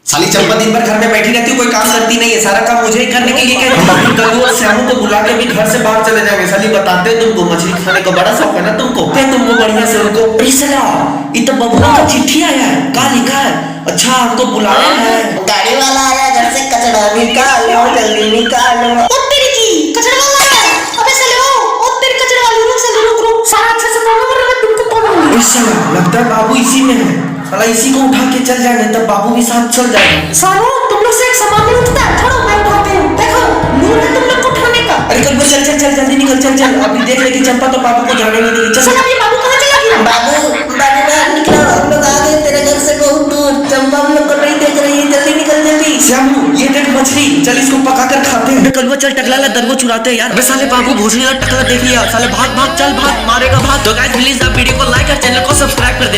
साली चंपा दिन भर घर में बैठी रहती है, कोई काम करती नहीं है, सारा काम मुझे ही करने के लिए कहती है। कल और श्यामू को बुला के भी घर से बाहर चले जाएंगे। साली बताते हो तुमको मछली खाने का बड़ा शौक है ना तुमको, क्या तुमको बढ़िया से उनको ये तो बबुआ का चिट्ठी आया है, क्या लिखा है? अच्छा हमको बुलाया है, गाड़ी वाला आया, घर से कचरा निकालो, जल्दी निकालो। ओ तेरी की कचरा वाला आया, अबे साले ओ तेरी कचरा वाली रुक साले रुक सारा अच्छे से बोलो वरना तुमको तोड़। इस साला लगता है बाबू इसी में है, साला इसी को उठा के चल जाएंगे तब बाबू भी साथ चल जाएगा। सालो तुम लोग से एक सामान नहीं उठता है, छोड़ो मैं उठाते हूँ। देखो मूड है तुम लोग को उठाने का। अरे कल चल चल चल जल्दी निकल, चल चल। अभी देख ले कि चंपा तो बाबू को जाने नहीं देगी। चल साला ये बाबू कहाँ चला गया? बाबू बाहर निकलो, हम लोग आ गए तेरे घर से बहुत दूर। चंपा हम लोग को नहीं देख रही है, जल्दी निकल जल्दी। श्यामू ये देख मछली, चल इसको पका कर खाते हैं। कल चल टकला ला दरगो चुराते हैं यार। अबे साले बाबू भोसड़ी का टकला देख लिया, साले भाग भाग चल भाग, मारेगा भाग। तो गाइस प्लीज आप वीडियो को लाइक और चैनल को सब्सक्राइब कर देना।